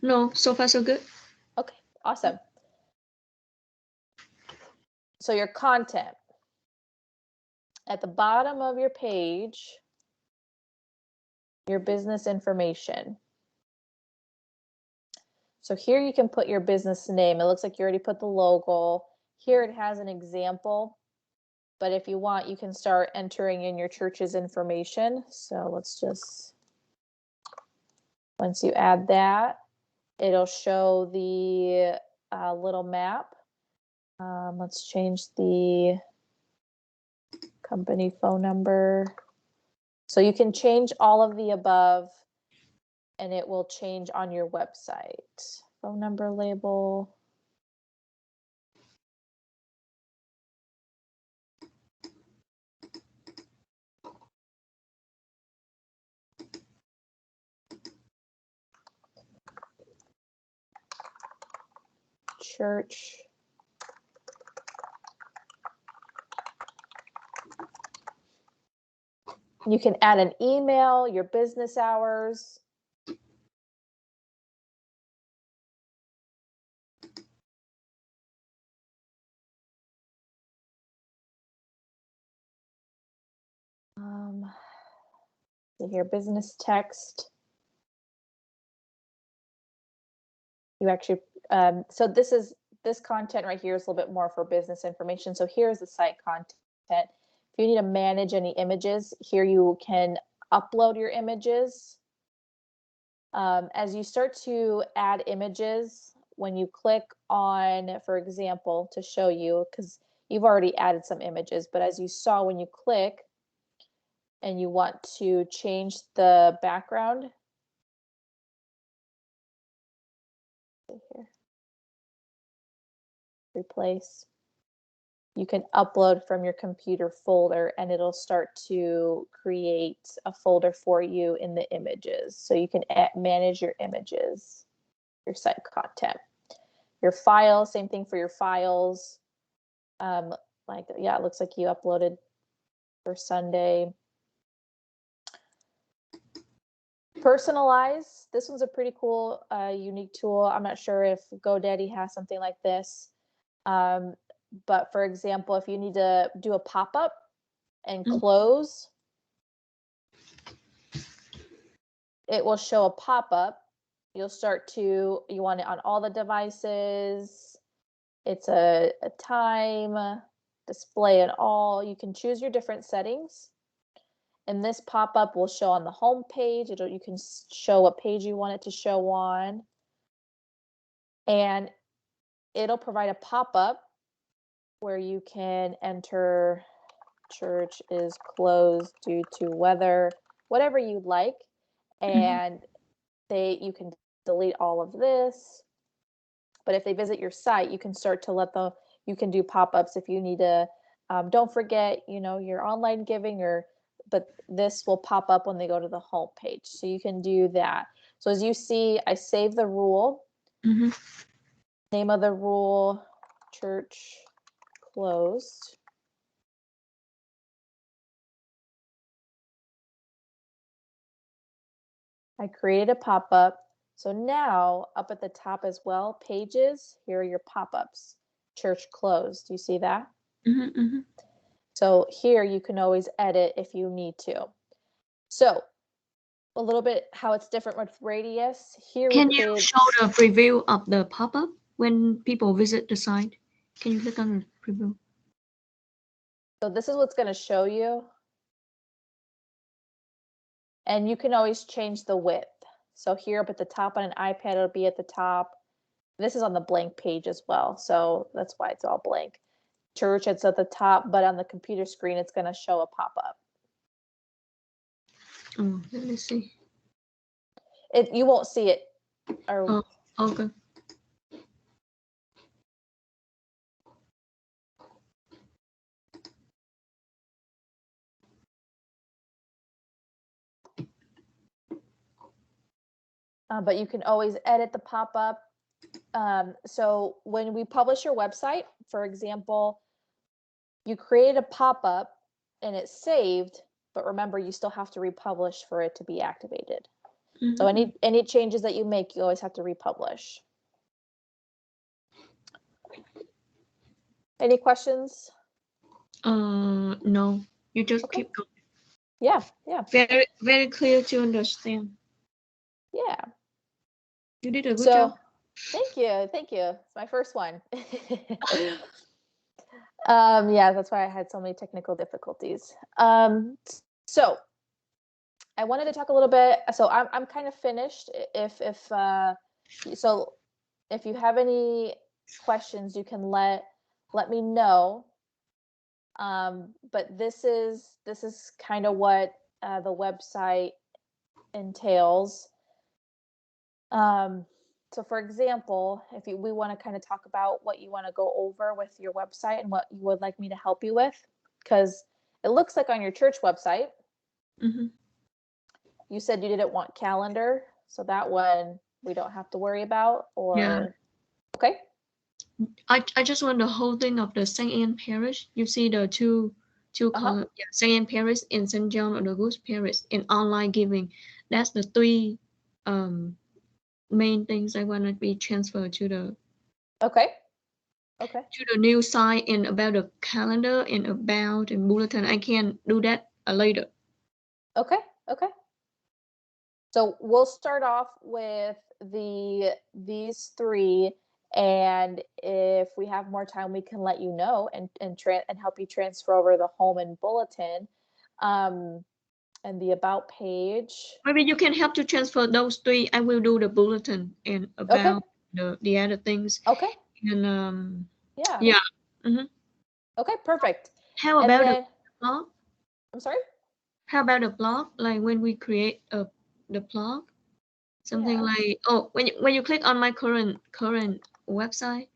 Speaker 2: No, so far so good.
Speaker 1: Okay, awesome. So your content. At the bottom of your page, your business information. So here you can put your business name. It looks like you already put the logo. Here it has an example But if you want, you can start entering in your church's information. So let's just, once you add that, it'll show the little map. Let's change the company phone number. So you can change all of the above and it will change on your website. Phone number label. Church. You can add an email, your business hours. See here, business text. You actually, so this content right here is a little bit more for business information. So here's the site content. If you need to manage any images, here you can upload your images. As you start to add images, when you click on, for example, to show you, because you've already added some images, but as you saw when you click and you want to change the background, here, replace, you can upload from your computer folder and it'll start to create a folder for you in the images. So you can manage your images, your site content. Your files, same thing for your files. Like, yeah, it looks like you uploaded for Sunday. Personalize. This one's a pretty cool, unique tool. I'm not sure if GoDaddy has something like this. But for example, if you need to do a pop-up and close, it will show a pop-up. You'll start to, you want it on all the devices. It's a time, display it all. You can choose your different settings. And this pop-up will show on the home page. You can show what page you want it to show on. And it'll provide a pop-up where you can enter church is closed due to weather, whatever you'd like. And you can delete all of this. But if they visit your site, you can start to you can do pop-ups if you need to. Don't forget, your online giving, but this will pop up when they go to the home page. So you can do that. So as you see, I save the rule. Name of the rule, church closed. I created a pop-up. So now up at the top as well, pages, here are your pop-ups. Church closed. Do you see that? So here you can always edit if you need to. So a little bit how it's different with Radius. Here
Speaker 2: Can you show the preview of the pop-up when people visit the site? Can you click on the preview?
Speaker 1: So this is what's going to show you. And you can always change the width. So here up at the top on an iPad, it'll be at the top. This is on the blank page as well. So that's why it's all blank. Church, it's at the top, but on the computer screen, it's going to show a pop-up.
Speaker 2: Oh, let me see.
Speaker 1: You won't see it.
Speaker 2: Oh, okay.
Speaker 1: But you can always edit the pop-up. So when we publish your website, for example, you create a pop-up and it's saved, but remember, you still have to republish for it to be activated. So any changes that you make, you always have to republish. Any questions?
Speaker 2: No. You just keep going.
Speaker 1: Yeah.
Speaker 2: Very, very clear to understand.
Speaker 1: Yeah.
Speaker 2: You did a good job.
Speaker 1: Thank you. It's my first one. Yeah, that's why I had so many technical difficulties. So I wanted to talk a little bit. So I'm kind of finished. So if you have any questions, you can let me know. But this is kind of what the website entails. So for example, if we want to kind of talk about what you want to go over with your website and what you would like me to help you with, because it looks like on your church website,
Speaker 2: Mm-hmm.
Speaker 1: you said you didn't want calendar, so that one we don't have to worry about,
Speaker 2: Yeah.
Speaker 1: or okay.
Speaker 2: I just want the whole thing of the Saint Anne Parish. You see the two
Speaker 1: Uh-huh.
Speaker 2: column, yeah, Saint Anne Parish and Saint John of the Good Parish in online giving. That's the three um main things I want to be transferred
Speaker 1: Okay. Okay.
Speaker 2: to the new site, and about the calendar and about and bulletin. I can do that later.
Speaker 1: Okay. Okay. So we'll start off with these three, and if we have more time, we can let you know and help you transfer over the home and bulletin, um, and the about page.
Speaker 2: Maybe you can help to transfer those three. I will do the bulletin and
Speaker 1: Okay.
Speaker 2: about the other things.
Speaker 1: Okay.
Speaker 2: And
Speaker 1: Yeah.
Speaker 2: yeah. Hmm.
Speaker 1: Okay. Perfect.
Speaker 2: How
Speaker 1: And
Speaker 2: about the
Speaker 1: then
Speaker 2: blog?
Speaker 1: I'm sorry.
Speaker 2: How about the blog? Like when we create the blog, something
Speaker 1: Yeah.
Speaker 2: like, oh, when you click on my current website.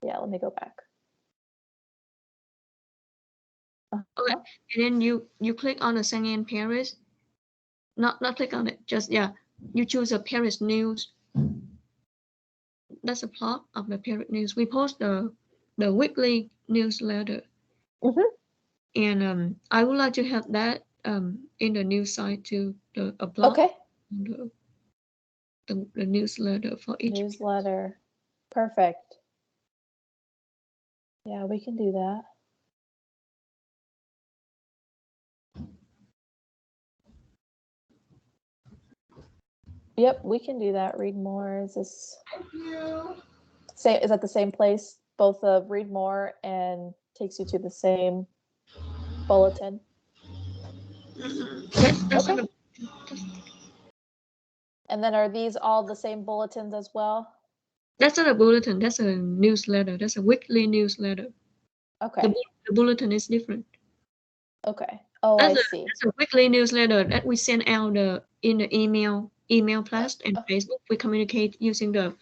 Speaker 1: Yeah. Let me go back.
Speaker 2: Okay,
Speaker 1: Uh-huh.
Speaker 2: and then you click on the Saint Anne Paris. Not click on it. Just, yeah, you choose a Paris news. That's a plot of the Paris news. We post the weekly newsletter,
Speaker 1: Hmm.
Speaker 2: and I would like to have that in the news site too. A blog,
Speaker 1: Okay.
Speaker 2: the, the newsletter for each.
Speaker 1: Newsletter. Perfect. Yeah, we can do that. Yep, we can do that. Read more. Is this same? Is that the same place? Both of read more and takes you to the same bulletin.
Speaker 2: That's
Speaker 1: Okay.
Speaker 2: not a,
Speaker 1: And then are these all the same bulletins as well?
Speaker 2: that's not a bulletin. That's a newsletter. That's a weekly newsletter. The,
Speaker 1: Okay.
Speaker 2: the bulletin is different.
Speaker 1: Okay. Oh, I
Speaker 2: That's
Speaker 1: see.
Speaker 2: a weekly newsletter that we send out in the email blast and
Speaker 1: Uh,
Speaker 2: Facebook. We communicate using the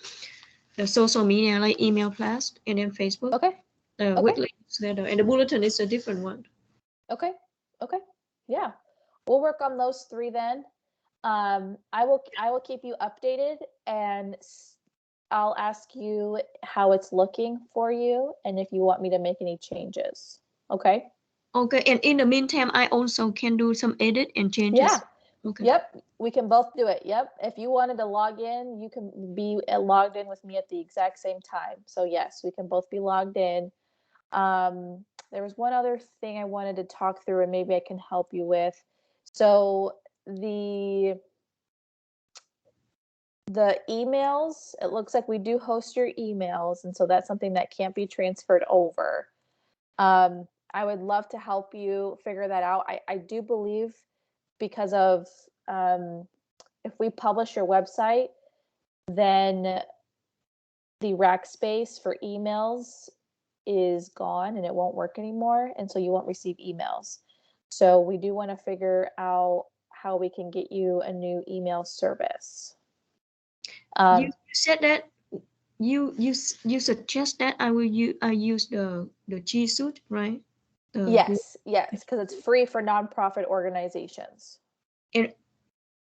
Speaker 2: social media like email blast and then Facebook.
Speaker 1: okay.
Speaker 2: The
Speaker 1: Okay.
Speaker 2: weekly newsletter and the bulletin is a different one.
Speaker 1: Okay. Okay. Yeah. We'll work on those three then. I will keep you updated, and I'll ask you how it's looking for you and if you want me to make any changes. Okay?
Speaker 2: Okay, and in the meantime, I also can do some edit and
Speaker 1: Yeah.
Speaker 2: changes. Okay.
Speaker 1: Yep. We can both do it. Yep. If you wanted to log in, you can be logged in with me at the exact same time. So yes, we can both be logged in. There was one other thing I wanted to talk through, and maybe I can help you with. So the emails, it looks like we do host your emails, and so that's something that can't be transferred over. I would love to help you figure that out. I do believe, because of if we publish your website, then the rack space for emails is gone and it won't work anymore, and so you won't receive emails. So we do want to figure out how we can get you a new email service.
Speaker 2: You said that you suggest that I use the G Suite, right? The
Speaker 1: Yes, yes, because it's free for nonprofit organizations.
Speaker 2: and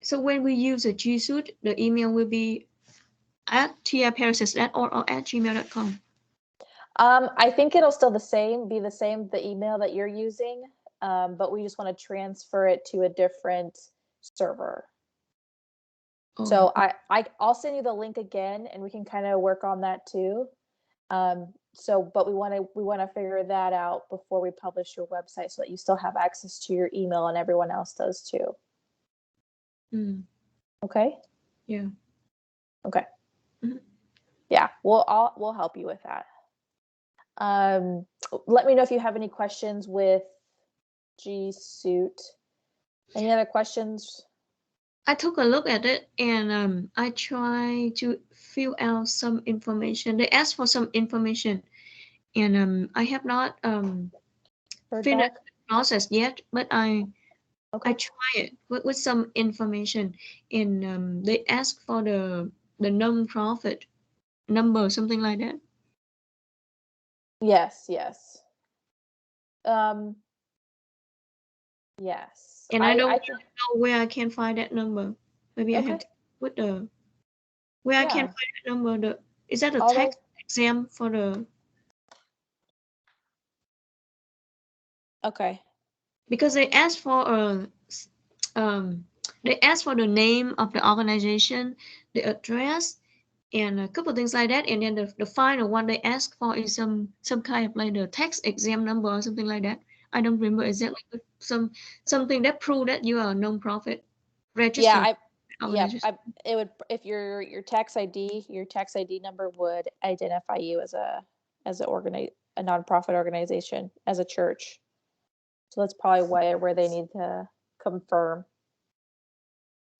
Speaker 2: so when we use a G Suite, the email will be at tiaparis's.org or at gmail.com.
Speaker 1: I think it'll still be the same, the email that you're using, but we just want to transfer it to a different server.
Speaker 2: Oh,
Speaker 1: So I'll send you the link again, and we can kind of work on that too. But we want to figure that out before we publish your website, so that you still have access to your email and everyone else does too. Okay.
Speaker 2: yeah.
Speaker 1: Okay.
Speaker 2: Mhm.
Speaker 1: Yeah, we'll help you with that. Let me know if you have any questions with G Suite. Any other questions?
Speaker 2: I took a look at it and I tried to fill out some information. They asked for some information and I have not
Speaker 1: Heard
Speaker 2: finished
Speaker 1: back?
Speaker 2: the process yet, but I
Speaker 1: Okay.
Speaker 2: try it with some information and they ask for the non-profit number, something like that.
Speaker 1: Yes, yes. Um, yes.
Speaker 2: And I don't
Speaker 1: I
Speaker 2: really know where I can find that number. Maybe I have
Speaker 1: okay.
Speaker 2: to put the where I can
Speaker 1: Yeah.
Speaker 2: find that number. Is that a
Speaker 1: All
Speaker 2: tax
Speaker 1: those
Speaker 2: exam for the
Speaker 1: okay.
Speaker 2: because they ask for um they ask for the name of the organization, the address, and a couple things like that. And then the final one they ask for is some kind of like the tax exam number or something like that. I don't remember exactly, but something that prove that you are a non-profit
Speaker 1: Yeah,
Speaker 2: registered organization.
Speaker 1: it would if your tax ID number would identify you as a nonprofit organization, as a church. So that's probably where they need to confirm.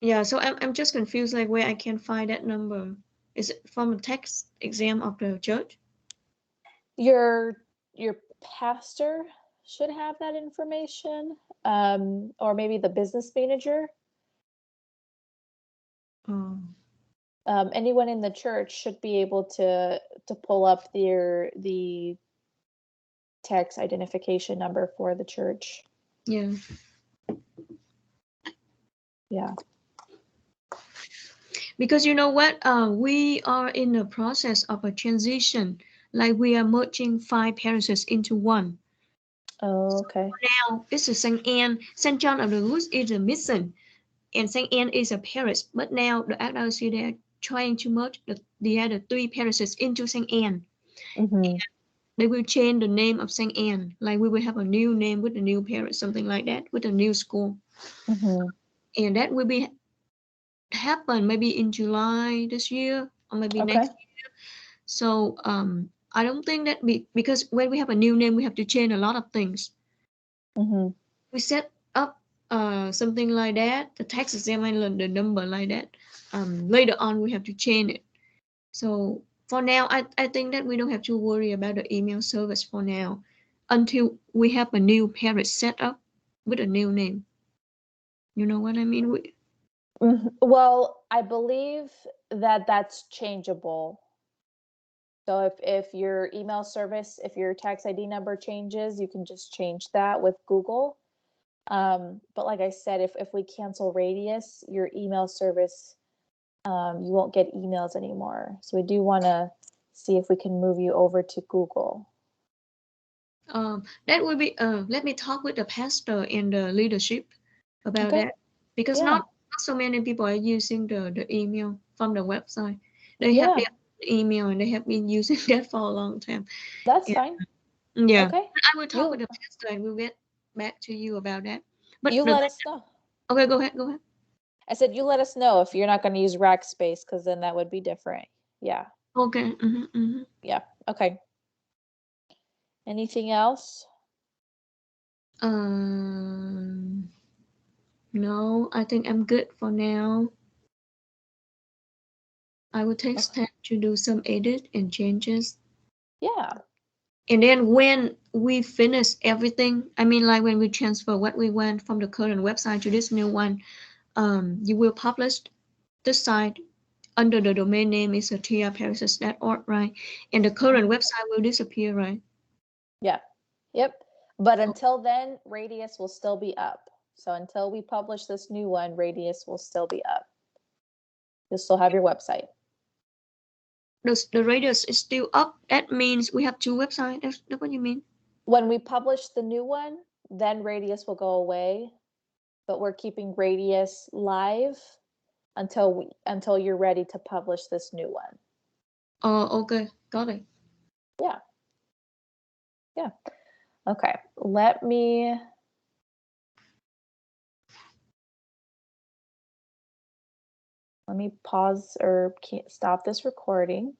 Speaker 2: Yeah, so I'm just confused, like where I can find that number. Is it from a tax exam of the church?
Speaker 1: Your pastor should have that information, or maybe the business manager.
Speaker 2: Oh,
Speaker 1: Anyone in the church should be able to pull up the tax identification number for the church.
Speaker 2: yeah.
Speaker 1: Yeah.
Speaker 2: Because you know what? We are in the process of a transition. Like we are merging 5 parishes into one.
Speaker 1: Oh, okay.
Speaker 2: Now it's a Saint Anne. Saint John of the Wood is a mission, and Saint Anne is a parish. But now the RRC they are trying to merge the other 3 parishes into Saint Anne.
Speaker 1: Mm-hmm.
Speaker 2: They will change the name of Saint Anne. Like we will have a new name with a new parish, something like that, with a new school,
Speaker 1: Mm-hmm.
Speaker 2: and that will be happen maybe in July this year or maybe
Speaker 1: Okay.
Speaker 2: next. So I don't think that because when we have a new name, we have to change a lot of things.
Speaker 1: Mm-hmm.
Speaker 2: We set up something like that, the tax examiner, the number like that. Later on, we have to change it. So for now, I think that we don't have to worry about the email service for now until we have a new parish set up with a new name. You know what I mean?
Speaker 1: Well, I believe that that's changeable. So if your email service, if your tax ID number changes, you can just change that with Google. But like I said, if we cancel Radius, your email service, you won't get emails anymore. So we do want to see if we can move you over to Google.
Speaker 2: That will be. Let me talk with the pastor and the leadership about
Speaker 1: Okay.
Speaker 2: that because
Speaker 1: Yeah.
Speaker 2: not so many people are using the email from the website. They have
Speaker 1: Yeah.
Speaker 2: their email and they have been using that for a long time.
Speaker 1: That's
Speaker 2: Yeah,
Speaker 1: fine.
Speaker 2: yeah.
Speaker 1: Okay.
Speaker 2: I will talk with
Speaker 1: You
Speaker 2: the pastor and we'll get back to you about that. But
Speaker 1: you let us know.
Speaker 2: okay, go ahead, go ahead.
Speaker 1: I said you let us know if you're not going to use rack space, because then that would be different. Yeah.
Speaker 2: Okay.
Speaker 1: Yeah. Okay. Anything else?
Speaker 2: Um, no, I think I'm good for now. I will take
Speaker 1: Okay.
Speaker 2: steps to do some edit and changes.
Speaker 1: Yeah.
Speaker 2: And then when we finish everything, I mean, like when we transfer what we want from the current website to this new one, you will publish the site under the domain name is atriaparishes.org, right? And the current website will disappear, right?
Speaker 1: Yeah. Yep. But until then, Radius will still be up. So until we publish this new one, Radius will still be up. You'll still have your website.
Speaker 2: The radius is still up. That means we have 2 websites. That's what you mean?
Speaker 1: When we publish the new one, then Radius will go away, but we're keeping Radius live until you're ready to publish this new one.
Speaker 2: Oh, okay. Got it.
Speaker 1: Yeah. Yeah. Okay. Let me pause or stop this recording.